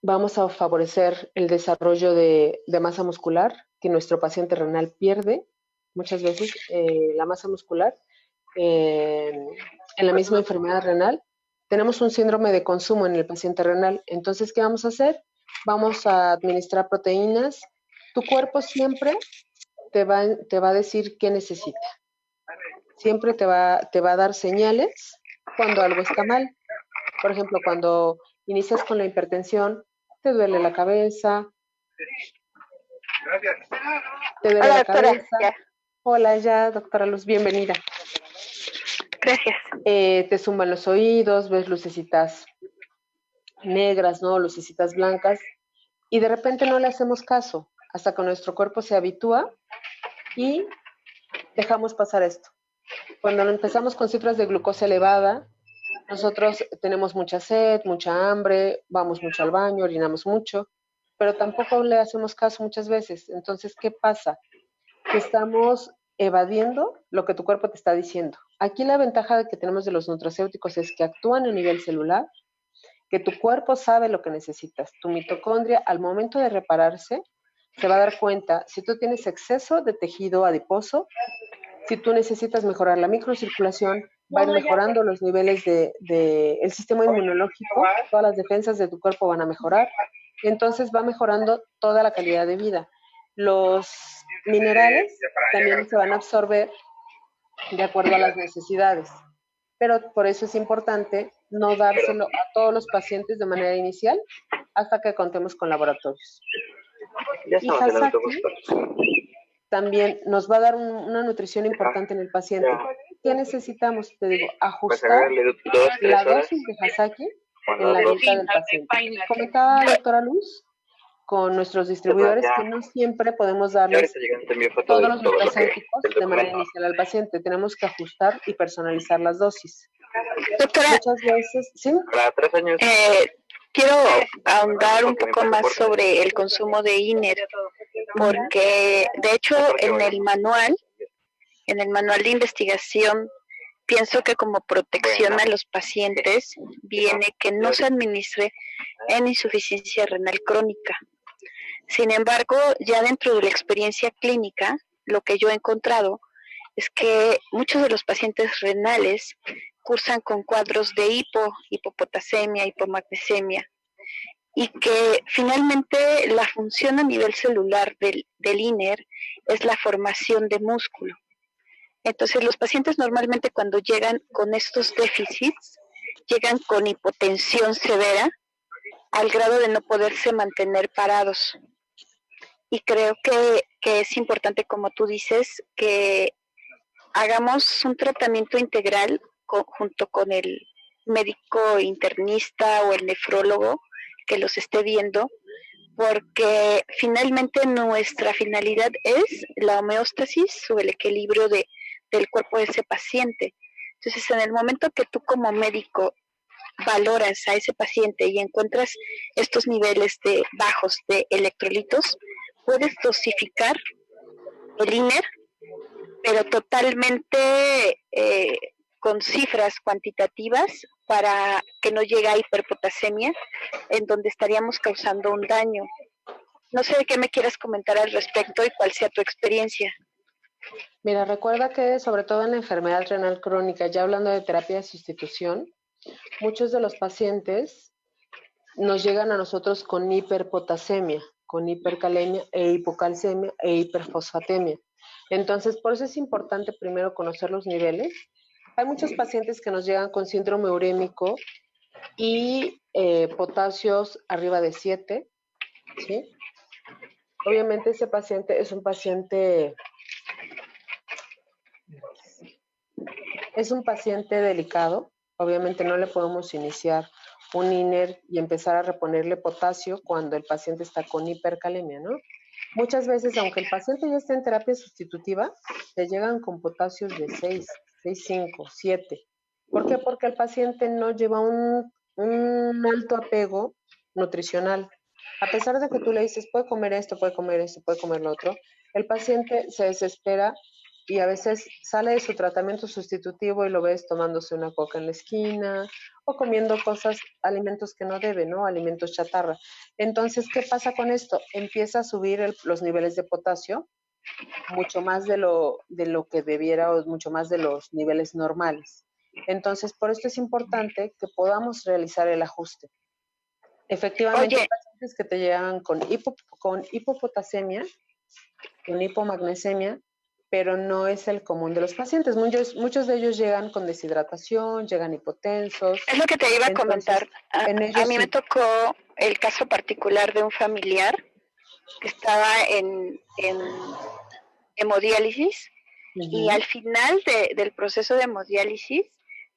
Vamos a favorecer el desarrollo de masa muscular, que nuestro paciente renal pierde muchas veces la masa muscular. En la misma enfermedad renal, tenemos un síndrome de consumo en el paciente renal. Entonces, ¿qué vamos a hacer? Vamos a administrar proteínas. Tu cuerpo siempre te va a decir qué necesita. Siempre te va a dar señales cuando algo está mal. Por ejemplo, cuando inicias con la hipertensión, te duele la cabeza. Te duele la cabeza. Hola, ya, doctora Luz, bienvenida. Gracias. Te zumban los oídos, ves lucecitas negras, ¿no? Lucecitas blancas. Y de repente no le hacemos caso hasta que nuestro cuerpo se habitúa y dejamos pasar esto. Cuando empezamos con cifras de glucosa elevada, nosotros tenemos mucha sed, mucha hambre, vamos mucho al baño, orinamos mucho, pero tampoco le hacemos caso muchas veces. Entonces, ¿qué pasa? Que estamos evadiendo lo que tu cuerpo te está diciendo. Aquí la ventaja que tenemos de los nutracéuticos es que actúan a nivel celular, que tu cuerpo sabe lo que necesitas. Tu mitocondria, al momento de repararse, se va a dar cuenta si tú tienes exceso de tejido adiposo, si tú necesitas mejorar la microcirculación, va a ir mejorando los niveles el sistema inmunológico, todas las defensas de tu cuerpo van a mejorar, entonces va mejorando toda la calidad de vida. Los minerales también se van a absorber de acuerdo a las necesidades, pero por eso es importante no dárselo a todos los pacientes de manera inicial hasta que contemos con laboratorios. Y Hasaki también nos va a dar una nutrición importante en el paciente. ¿Qué necesitamos? Te digo, ajustar la dosis de Hasaki en la dieta del paciente. Comentaba la doctora Luz con nuestros distribuidores que no siempre podemos darles todos los nutracéuticos de manera inicial al paciente. Tenemos que ajustar y personalizar las dosis. Doctora, muchas veces, ¿sí? Quiero ahondar un poco más sobre el consumo de INER. porque de hecho en el manual de investigación, pienso que como protección a los pacientes viene que no se administre en insuficiencia renal crónica. Sin embargo, ya dentro de la experiencia clínica, lo que yo he encontrado es que muchos de los pacientes renales cursan con cuadros de hipopotasemia, hipomagnesemia, y que finalmente la función a nivel celular del INER es la formación de músculo. Entonces los pacientes normalmente cuando llegan con estos déficits, llegan con hipotensión severa al grado de no poderse mantener parados. Y creo que es importante, como tú dices, que hagamos un tratamiento integral junto con el médico internista o el nefrólogo que los esté viendo, porque finalmente nuestra finalidad es la homeostasis o el equilibrio del cuerpo de ese paciente. Entonces, en el momento que tú como médico valoras a ese paciente y encuentras estos niveles bajos de electrolitos, puedes dosificar el INER, pero totalmente con cifras cuantitativas para que no llegue a hiperpotasemia, en donde estaríamos causando un daño. No sé de qué me quieras comentar al respecto y cuál sea tu experiencia. Mira, recuerda que sobre todo en la enfermedad renal crónica, ya hablando de terapia de sustitución, muchos de los pacientes nos llegan a nosotros con hiperpotasemia, con hipercalemia e hipocalcemia e hiperfosfatemia. Entonces, por eso es importante primero conocer los niveles. Hay muchos pacientes que nos llegan con síndrome urémico y potasios arriba de 7, ¿sí? Obviamente ese paciente es un paciente delicado. Obviamente no le podemos iniciar un INER y empezar a reponerle potasio cuando el paciente está con hipercalemia, ¿no? Muchas veces, aunque el paciente ya esté en terapia sustitutiva, te llegan con potasios de 6, 6,5, 7. ¿Por qué? Porque el paciente no lleva un alto apego nutricional. A pesar de que tú le dices, puede comer esto, puede comer esto, puede comer lo otro, el paciente se desespera y a veces sale de su tratamiento sustitutivo y lo ves tomándose una coca en la esquina o comiendo alimentos que no debe, ¿no? Alimentos chatarra. Entonces, ¿qué pasa con esto? Empieza a subir los niveles de potasio mucho más de lo que debiera o mucho más de los niveles normales. Entonces, por esto es importante que podamos realizar el ajuste. Efectivamente, hay pacientes que te llegan con hipopotasemia, con hipomagnesemia, pero no es el común de los pacientes. Muchos de ellos llegan con deshidratación, llegan hipotensos. Es lo que te iba a comentar. A mí me tocó el caso particular de un familiar que estaba en hemodiálisis y al final del proceso de hemodiálisis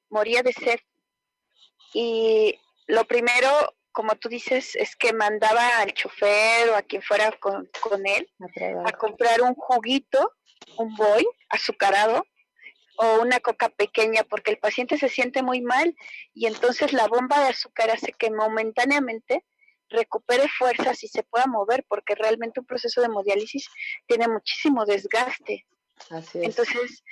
moría de sed. Y lo primero, como tú dices, es que mandaba al chofer o a quien fuera con él a comprar un juguito, un boy azucarado o una coca pequeña, porque el paciente se siente muy mal y entonces la bomba de azúcar hace que momentáneamente recupere fuerzas y se pueda mover, porque realmente un proceso de hemodiálisis tiene muchísimo desgaste. Así es. Entonces,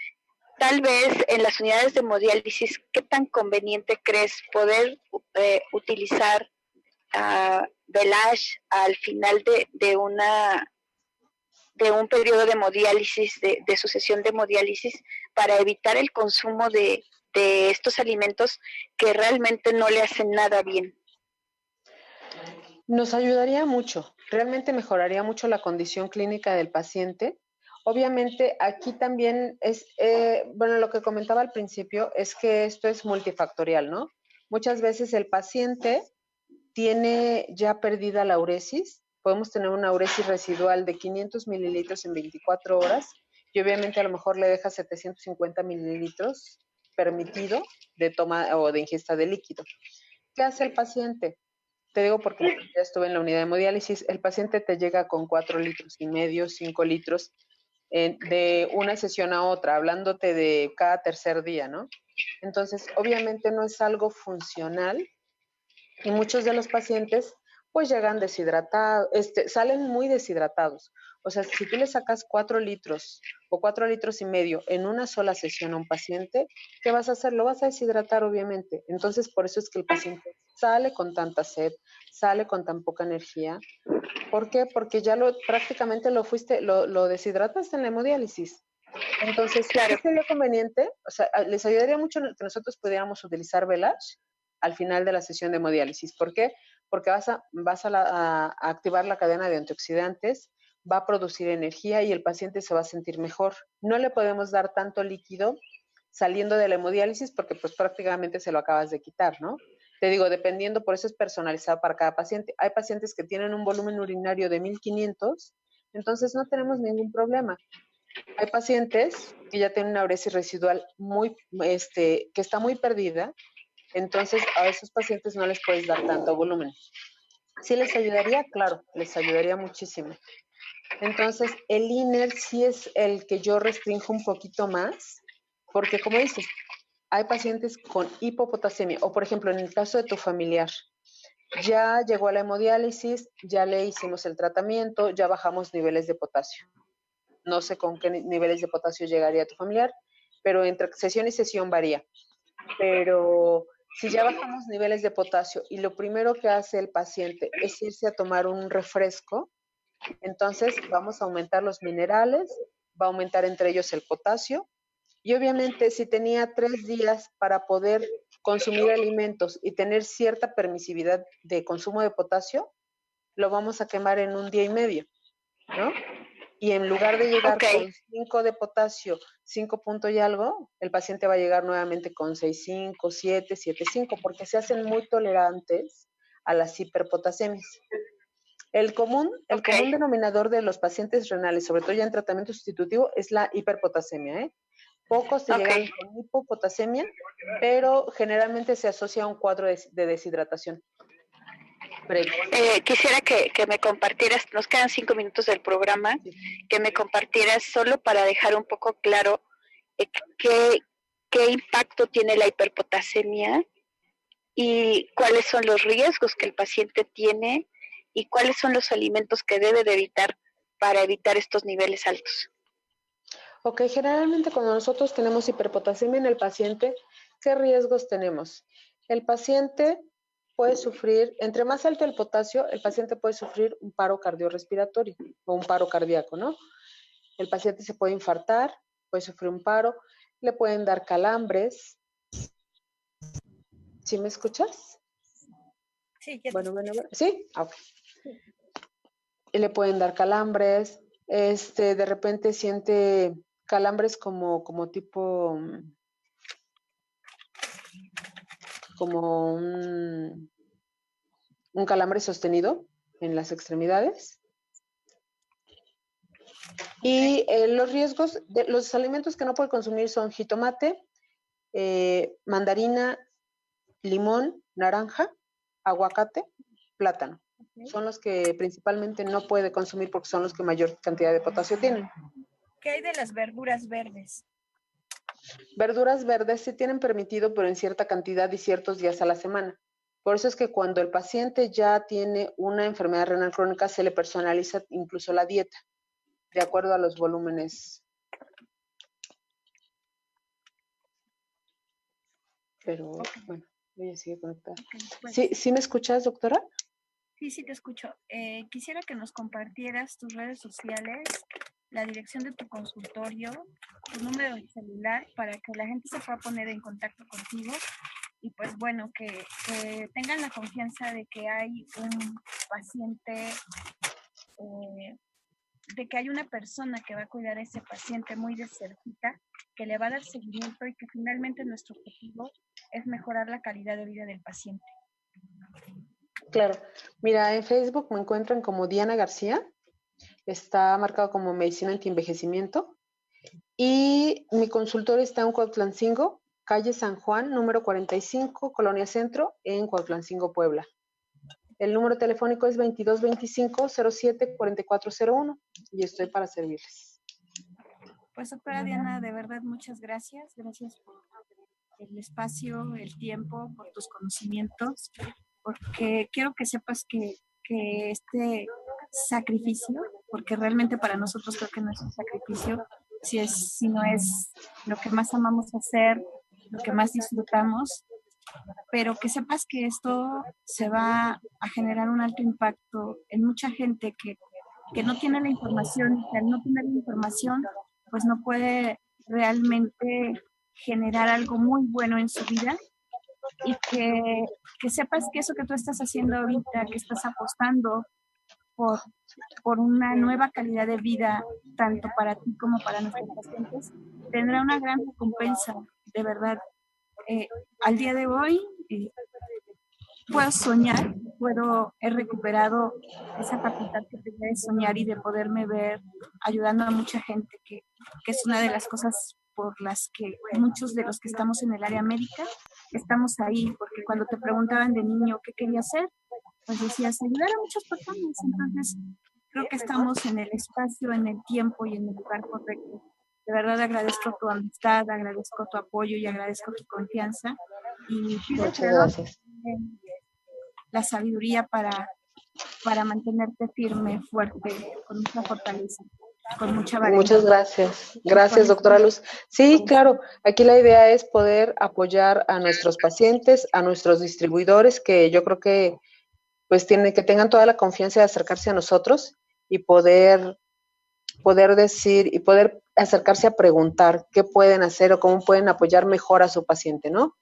tal vez en las unidades de hemodiálisis, ¿qué tan conveniente crees poder utilizar Velage al final de un periodo de hemodiálisis, de su sesión de hemodiálisis, para evitar el consumo de estos alimentos que realmente no le hacen nada bien? Nos ayudaría mucho, realmente mejoraría mucho la condición clínica del paciente. Obviamente aquí también es, lo que comentaba al principio es que esto es multifactorial, ¿no? Muchas veces el paciente tiene ya perdida la uresis. Podemos tener una uresis residual de 500 mililitros en 24 horas y obviamente a lo mejor le deja 750 mililitros permitido de toma o de ingesta de líquido. ¿Qué hace el paciente? Te digo porque ya estuve en la unidad de hemodiálisis. El paciente te llega con 4,5 litros, 5 litros de una sesión a otra, hablándote de cada tercer día, ¿no? Entonces, obviamente no es algo funcional y muchos de los pacientes pues llegan deshidratados, salen muy deshidratados. O sea, si tú le sacas 4 litros o 4 litros y medio en una sola sesión a un paciente, ¿qué vas a hacer? Lo vas a deshidratar, obviamente. Entonces, por eso es que el paciente sale con tanta sed, sale con tan poca energía. ¿Por qué? Porque ya prácticamente lo deshidrataste en la hemodiálisis. Entonces, ¿qué sería conveniente? O sea, les ayudaría mucho que nosotros pudiéramos utilizar Velage al final de la sesión de hemodiálisis. ¿Por qué? Porque vas a activar la cadena de antioxidantes, va a producir energía y el paciente se va a sentir mejor. No le podemos dar tanto líquido saliendo de la hemodiálisis porque pues prácticamente se lo acabas de quitar, ¿no? Te digo, dependiendo, por eso es personalizado para cada paciente. Hay pacientes que tienen un volumen urinario de 1500, entonces no tenemos ningún problema. Hay pacientes que ya tienen una uresis residual que está muy perdida, entonces a esos pacientes no les puedes dar tanto volumen. ¿Sí les ayudaría? Claro, les ayudaría muchísimo. Entonces, el INER sí es el que yo restrinjo un poquito más, porque como dices, hay pacientes con hipopotasemia, o por ejemplo, en el caso de tu familiar, ya llegó a la hemodiálisis, ya le hicimos el tratamiento, ya bajamos niveles de potasio. No sé con qué niveles de potasio llegaría tu familiar, pero entre sesión y sesión varía. Pero si ya bajamos niveles de potasio y lo primero que hace el paciente es irse a tomar un refresco, entonces vamos a aumentar los minerales, va a aumentar entre ellos el potasio y obviamente si tenía 3 días para poder consumir alimentos y tener cierta permisividad de consumo de potasio, lo vamos a quemar en 1 día y medio, ¿no? Y en lugar de llegar con 5 de potasio, 5 punto y algo, el paciente va a llegar nuevamente con 6,5, 7, 7,5, porque se hacen muy tolerantes a las hiperpotasemias. El común denominador de los pacientes renales, sobre todo ya en tratamiento sustitutivo, es la hiperpotasemia, ¿eh? Pocos se llegan con hipopotasemia, pero generalmente se asocia a un cuadro de deshidratación. Quisiera que me compartieras, nos quedan 5 minutos del programa, que me compartieras solo para dejar un poco claro qué impacto tiene la hiperpotasemia y cuáles son los riesgos que el paciente tiene y cuáles son los alimentos que debe de evitar para evitar estos niveles altos. Ok, generalmente cuando nosotros tenemos hiperpotasemia en el paciente, ¿qué riesgos tenemos? El paciente puede sufrir, entre más alto el potasio, el paciente puede sufrir un paro cardiorrespiratorio o un paro cardíaco, ¿no? El paciente se puede infartar, puede sufrir un paro, le pueden dar calambres. ¿Sí me escuchas? Sí, ya Bueno. ¿Sí? Ok. Le pueden dar calambres, de repente siente calambres como tipo, como un calambre sostenido en las extremidades. Y los riesgos, los alimentos que no puede consumir son jitomate, mandarina, limón, naranja, aguacate, plátano. Son los que principalmente no puede consumir porque son los que mayor cantidad de potasio tienen. ¿Qué hay de las verduras verdes? Verduras verdes sí tienen permitido, pero en cierta cantidad y ciertos días a la semana. Por eso es que cuando el paciente ya tiene una enfermedad renal crónica, se le personaliza incluso la dieta, de acuerdo a los volúmenes. Pero bueno, voy a seguir conectada. ¿Sí me escuchas, doctora? Sí, te escucho. Quisiera que nos compartieras tus redes sociales, la dirección de tu consultorio, tu número de celular para que la gente se pueda poner en contacto contigo y pues bueno, que tengan la confianza de que hay un paciente, de que hay una persona que va a cuidar a ese paciente muy de cerquita, que le va a dar seguimiento y que finalmente nuestro objetivo es mejorar la calidad de vida del paciente. Claro. Mira, en Facebook me encuentran como Diana García. Está marcado como Medicina Antienvejecimiento. Y mi consultorio está en Cuautlancingo, calle San Juan, número 45, Colonia Centro, en Cuautlancingo, Puebla. El número telefónico es 2225-07-4401 y estoy para servirles. Pues doctora Diana, de verdad muchas gracias. Gracias por el espacio, el tiempo, por tus conocimientos, porque quiero que sepas que este sacrificio porque realmente para nosotros creo que no es un sacrificio, sino es lo que más amamos hacer, lo que más disfrutamos, pero que sepas que esto se va a generar un alto impacto en mucha gente que no tiene la información, y que al no tener la información, pues no puede realmente generar algo muy bueno en su vida, y que sepas que eso que tú estás haciendo ahorita, que estás apostando por una nueva calidad de vida, tanto para ti como para nuestros pacientes, tendrá una gran recompensa, de verdad. Al día de hoy puedo soñar, he recuperado esa facultad que tenía de soñar y de poderme ver ayudando a mucha gente, que es una de las cosas por las que muchos de los que estamos en el área médica estamos ahí, porque cuando te preguntaban de niño qué querías hacer, pues decías ayudar a muchas personas. Entonces creo que estamos en el espacio, en el tiempo y en el lugar correcto. De verdad agradezco tu amistad, agradezco tu apoyo y agradezco tu confianza, y Muchas gracias. La sabiduría para mantenerte firme, fuerte, con mucha fortaleza, con mucha valentía. Muchas gracias. Gracias, doctora Luz. Sí, claro, aquí la idea es poder apoyar a nuestros pacientes, a nuestros distribuidores, que yo creo que pues que tengan toda la confianza de acercarse a nosotros y poder decir y poder acercarse a preguntar qué pueden hacer o cómo pueden apoyar mejor a su paciente, ¿no?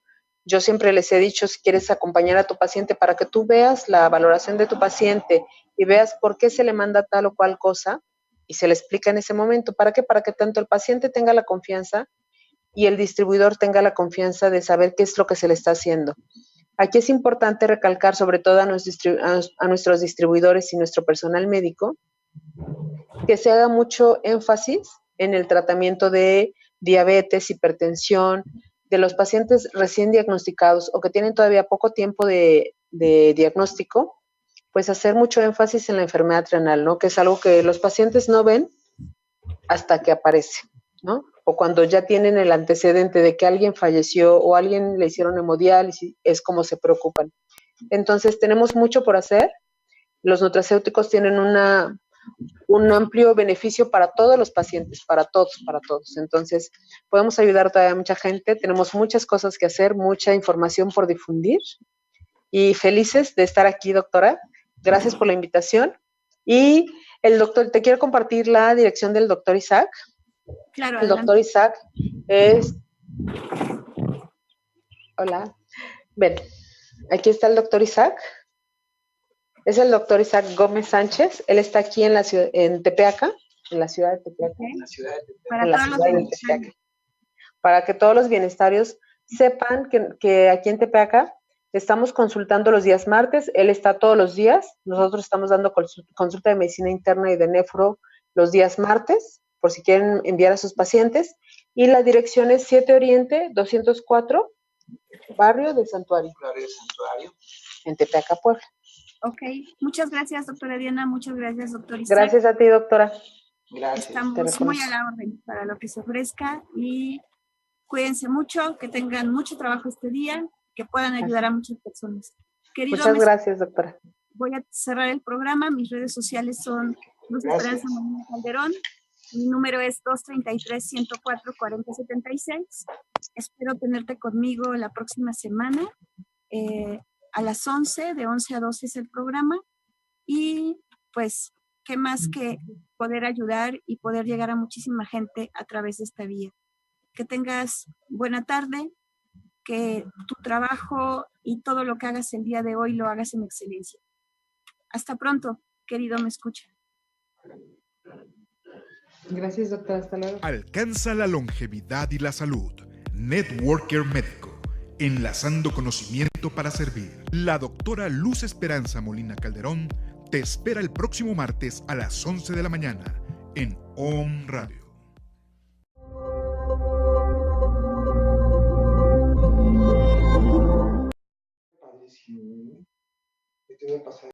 Yo siempre les he dicho, si quieres acompañar a tu paciente para que tú veas la valoración de tu paciente y veas por qué se le manda tal o cual cosa y se le explica en ese momento. ¿Para qué? Para que tanto el paciente tenga la confianza y el distribuidor tenga la confianza de saber qué es lo que se le está haciendo. Aquí es importante recalcar, sobre todo a nuestros distribuidores y nuestro personal médico, que se haga mucho énfasis en el tratamiento de diabetes, hipertensión, de los pacientes recién diagnosticados o que tienen todavía poco tiempo de diagnóstico, pues hacer mucho énfasis en la enfermedad renal, ¿no? Que es algo que los pacientes no ven hasta que aparece, ¿no? O cuando ya tienen el antecedente de que alguien falleció o a alguien le hicieron hemodiálisis, es como se preocupan. Entonces, tenemos mucho por hacer. Los nutracéuticos tienen un amplio beneficio para todos los pacientes, para todos. Entonces, podemos ayudar todavía a mucha gente. Tenemos muchas cosas que hacer, mucha información por difundir. Y felices de estar aquí, doctora. Gracias por la invitación. Y te quiero compartir la dirección del doctor Isaac. Claro, el doctor Isaac es... Hola. Ven, aquí está el doctor Isaac. Es el doctor Isaac Gómez Sánchez. Él está aquí en Tepeaca, en la ciudad de Tepeaca. Para que todos los bienestarios sepan que aquí en Tepeaca estamos consultando los días martes. Él está todos los días. Nosotros estamos dando consulta de medicina interna y de nefro los días martes, por si quieren enviar a sus pacientes. Y la dirección es 7 Oriente 204, Barrio de Santuario. En Tepeaca, Puebla. Ok, muchas gracias, doctora Diana, muchas gracias, doctor Isaac. Gracias a ti, doctora. Gracias. Estamos muy a la orden para lo que se ofrezca y cuídense mucho, que tengan mucho trabajo este día, que puedan ayudar a muchas personas. Muchas gracias, doctora. Voy a cerrar el programa, mis redes sociales son Luz Esperanza Molina Calderón, mi número es 233-104-4076. Espero tenerte conmigo la próxima semana. A las 11, de 11 a 12 es el programa, y pues, qué más que poder ayudar y poder llegar a muchísima gente a través de esta vía. Que tengas buena tarde, que tu trabajo y todo lo que hagas el día de hoy lo hagas en excelencia. Hasta pronto, querido Me Escucha. Gracias, doctora. Hasta luego. Alcanza la longevidad y la salud. Networker Médico. Enlazando conocimiento para servir. La doctora Luz Esperanza Molina Calderón te espera el próximo martes a las 11 de la mañana en OM Radio.